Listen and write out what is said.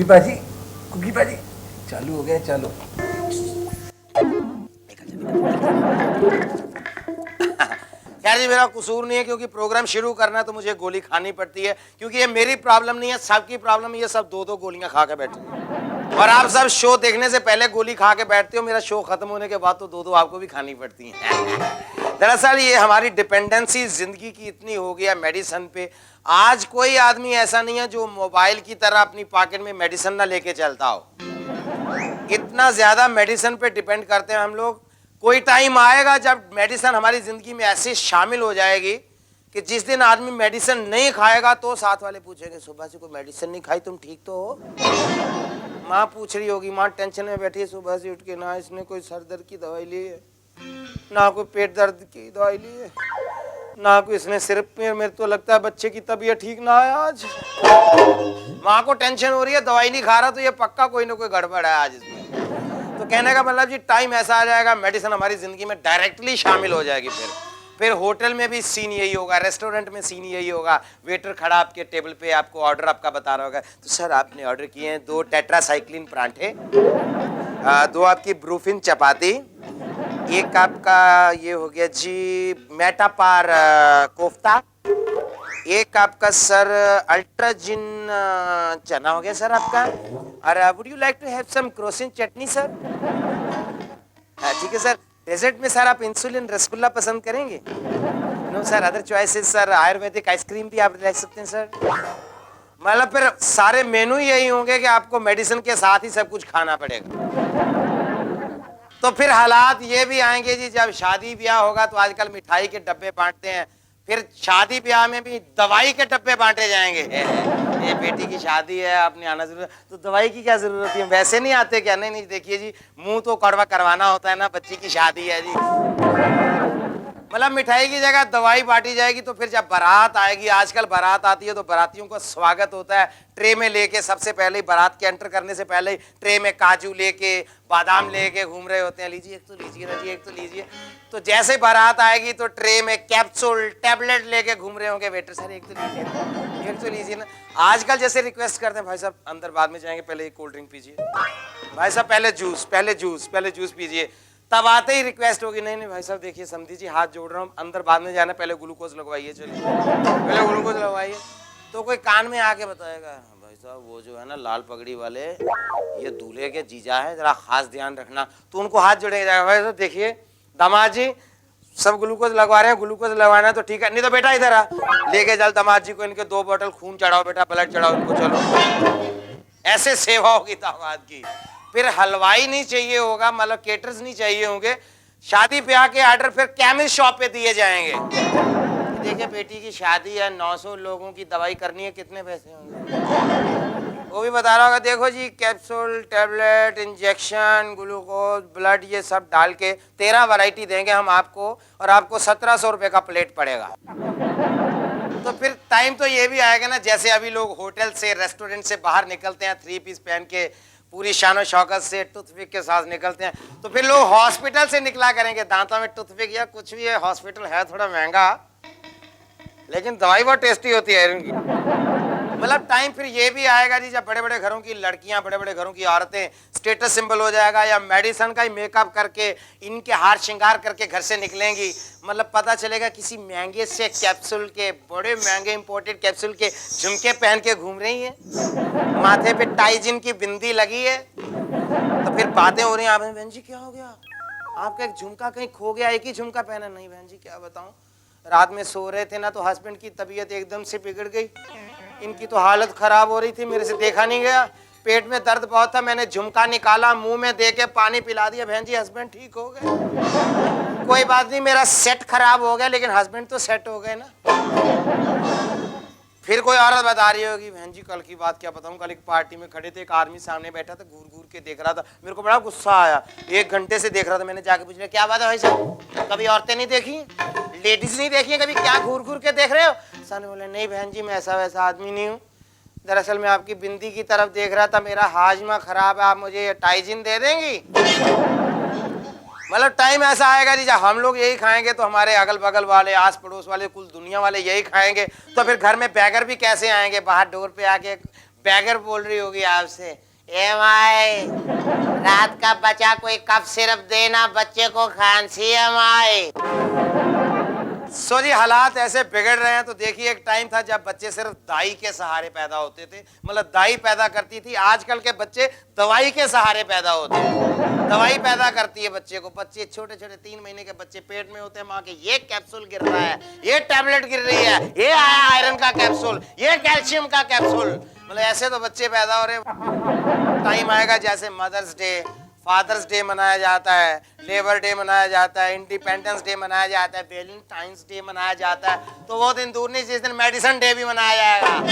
Cookie बाजी चालू हो गया, चलो। खैर जी, मेरा कसूर नहीं है, क्योंकि प्रोग्राम शुरू करना है तो मुझे गोली खानी पड़ती है, क्योंकि ये मेरी प्रॉब्लम नहीं है, सबकी प्रॉब्लम। ये सब दो दो गोलियां खा के बैठे हैं और आप सब शो देखने से पहले गोली खा के बैठते हो, मेरा शो खत्म होने के बाद तो दो दो आपको भी खानी पड़ती है। दरअसल ये हमारी डिपेंडेंसी जिंदगी की इतनी हो गई है मेडिसिन पे। आज कोई आदमी ऐसा नहीं है जो मोबाइल की तरह अपनी पॉकेट में मेडिसिन ना लेके चलता हो। इतना ज्यादा मेडिसिन पे डिपेंड करते हैं हम लोग। कोई टाइम आएगा जब मेडिसिन हमारी जिंदगी में ऐसे शामिल हो जाएगी कि जिस दिन आदमी मेडिसिन नहीं खाएगा तो साथ वाले पूछेंगे, सुबह से कोई मेडिसिन नहीं खाई, तुम ठीक तो हो? माँ पूछ रही होगी, माँ टेंशन में बैठी है सुबह से उठ के, ना इसने कोई सर दर्द की दवाई ली है, ना कोई पेट दर्द की दवाई ली है, ना कोई इसने सिर्फ में, मेरे तो लगता है बच्चे की तबीयत ठीक ना है आज। माँ को टेंशन हो रही है, दवाई नहीं खा रहा तो ये पक्का कोई ना कोई गड़बड़ है आज इसमें। तो कहने का मतलब जी, टाइम ऐसा आ जाएगा मेडिसिन हमारी जिंदगी में डायरेक्टली शामिल हो जाएगी। फिर होटल में भी सीन यही होगा, रेस्टोरेंट में सीन यही होगा। वेटर खड़ा आपके टेबल पे, आपको ऑर्डर आपका बता रहा होगा, तो सर आपने ऑर्डर किए हैं 2 टेट्रासाइक्लिन परांठे, 2 आपकी ब्रूफिन चपाती, एक आपका ये हो गया जी मेटापार कोफ्ता, एक आपका सर अल्ट्राजिन चना हो गया सर आपका, और would you like to have some Crocin chutney sir? ठीक है सर। डेजर्ट में सर आप इंसुलिन रसगुल्ला पसंद करेंगे? No sir, other choices sir, ayurvedic ice cream भी आप ले सकते हैं सर। मतलब फिर सारे मेनू यही होंगे कि आपको मेडिसिन के साथ ही सब कुछ खाना पड़ेगा। तो फिर हालात ये भी आएंगे जी, जब शादी ब्याह होगा तो आजकल मिठाई के डब्बे बांटते हैं, फिर शादी ब्याह में भी दवाई के डब्बे बांटे जाएंगे। ये बेटी की शादी है, आपने आना जरूर, तो दवाई की क्या जरूरत है, वैसे नहीं आते क्या? नहीं नहीं, देखिए जी, मुंह तो कड़वा करवाना होता है ना, बच्ची की शादी है जी। मतलब मिठाई की जगह दवाई बांटी जाएगी। तो फिर जब बारात आएगी, आजकल बारात आती है तो बारातियों का स्वागत होता है ट्रे में लेके, सबसे पहले ही बारात के एंटर करने से पहले ही ट्रे में काजू लेके, बादाम लेके घूम रहे होते हैं, लीजिए एक तो लीजिए ना जी, एक तो लीजिए। तो जैसे बारात आएगी तो ट्रे में कैप्सूल टैबलेट लेके घूम रहे होंगे वेटर, सर एक तो लीजिए ना, एक तो लीजिए ना। आजकल जैसे रिक्वेस्ट करते हैं, भाई साहब अंदर बाद में जाएंगे, पहले एक कोल्ड ड्रिंक पीजिए, भाई साहब पहले जूस, पहले जूस, पहले जूस पीजिए। तब आते ही रिक्वेस्ट होगी, नहीं नहीं भाई साहब देखिए समझी जी, हाथ जोड़ रहा हूँ, अंदर बाद में जाना, पहले ग्लूकोज लगवाइए, चलिए पहले ग्लूकोज लगवाइए। तो कोई कान में आके बताएगा, भाई साहब वो जो है ना लाल पगड़ी वाले, ये दूल्हे के जीजा है, जरा खास ध्यान रखना। तो उनको हाथ जोड़े जाएगा, भाई साहब देखिए दामाद जी सब ग्लूकोज लगवा रहे हैं, ग्लूकोज लगवाना है तो ठीक है, नहीं तो बेटा इधर आ, लेके चल दामाद जी को, इनके 2 बोतल खून चढ़ाओ बेटा, ब्लड चढ़ाओ इनको, चलो। ऐसे सेवा होगी दामाद की। फिर हलवाई नहीं चाहिए होगा, मतलब केटर्स नहीं चाहिए होंगे, शादी ब्याह के ऑर्डर फिर केमिस्ट शॉप पे दिए जाएंगे। देखिए बेटी की शादी है, 900 लोगों की दवाई करनी है, कितने पैसे होंगे? वो भी बता रहा होगा, देखो जी capsule, tablet, injection, glucose, blood, ये सब डाल के 13 वैरायटी देंगे हम आपको, और आपको 1700 रुपए का प्लेट पड़ेगा। तो फिर टाइम तो ये भी आएगा ना, जैसे अभी लोग होटल से, रेस्टोरेंट से बाहर निकलते हैं 3 पीस पहन के, पूरी शानो शौकत से टूथपिक के साथ निकलते हैं, तो फिर लोग हॉस्पिटल से निकला करेंगे दांतों में टूथपिक या कुछ भी है। हॉस्पिटल है थोड़ा महंगा, लेकिन दवाई बहुत टेस्टी होती है इनकी। मतलब टाइम फिर ये भी आएगा जी, जब बड़े बड़े घरों की लड़कियां, बड़े बड़े घरों की औरतें स्टेटस सिंबल हो जाएगा, या मेडिसिन का ही मेकअप करके, इनके हार श्रृंगार करके घर से निकलेंगी। मतलब पता चलेगा किसी महंगे से कैप्सूल के, बड़े महंगे इंपोर्टेड कैप्सूल के झुमके पहन के घूम रही है, माथे पे टाइजिन की बिंदी लगी है। तो फिर बातें हो रही हैं, बहन जी क्या हो गया, आपका एक झुमका कहीं खो गया, एक ही झुमका पहना? नहीं बहन जी क्या बताऊं, रात में सो रहे थे ना तो हस्बैंड की तबीयत एकदम से बिगड़ गई, इनकी तो हालत खराब हो रही थी, मेरे से देखा नहीं गया, पेट में दर्द बहुत था, मैंने झुमका निकाला, मुंह में दे के पानी पिला दिया, बहन जी हस्बैंड ठीक हो गए। कोई बात नहीं, मेरा सेट खराब हो गया लेकिन हस्बैंड तो सेट हो गए ना। फिर कोई औरत बता रही होगी, बहन जी कल की बात क्या बताऊं, कल एक पार्टी में खड़े थे, एक आदमी सामने बैठा था, घूर घूर के देख रहा था, मेरे को बड़ा गुस्सा आया, 1 घंटे से देख रहा था, मैंने जाके पूछा क्या बात है भाई साहब, कभी औरतें नहीं देखी, लेडीज नहीं देखी कभी, क्या घूर घूर के देख रहे हो? सन बोले नहीं बहन जी मैं ऐसा वैसा आदमी नहीं हूँ, दरअसल मैं आपकी बिंदी की तरफ देख रहा था, मेरा हाजमा खराब है, आप मुझे टाइजिन दे देंगी? मतलब टाइम ऐसा आएगा जी, जब हम लोग यही खाएंगे तो हमारे अगल बगल वाले, आस पड़ोस वाले, कुल दुनिया वाले यही खाएंगे, तो फिर घर में बैगर भी कैसे आएंगे? बाहर डोर पे आके बैगर बोल रही होगी आपसे, ए माए रात का बचा कोई कफ सिरप देना, बच्चे को खांसी है माए। सो जी हालात ऐसे बिगड़ रहे हैं। तो देखिए एक टाइम था जब बच्चे सिर्फ दाई के सहारे पैदा होते थे, मतलब दाई पैदा करती थी। आजकल के बच्चे दवाई के सहारे पैदा होते हैं, दवाई पैदा करती है बच्चे को। बच्चे छोटे छोटे 3 महीने के बच्चे पेट में होते हैं माँ के, ये कैप्सूल गिर रहा है, ये टैबलेट गिर रही है, ये आया आयरन का कैप्सूल, ये कैल्शियम का कैप्सूल। मतलब ऐसे तो बच्चे पैदा हो रहे। टाइम आएगा जैसे मदर्स डे, फादर्स डे मनाया जाता है, लेबर डे मनाया जाता है, इंडिपेंडेंस डे मनाया जाता है, वैलेंटाइंस डे मनाया जाता है, तो वो दिन दूर नहीं जिस दिन मेडिसिन डे भी मनाया जाएगा।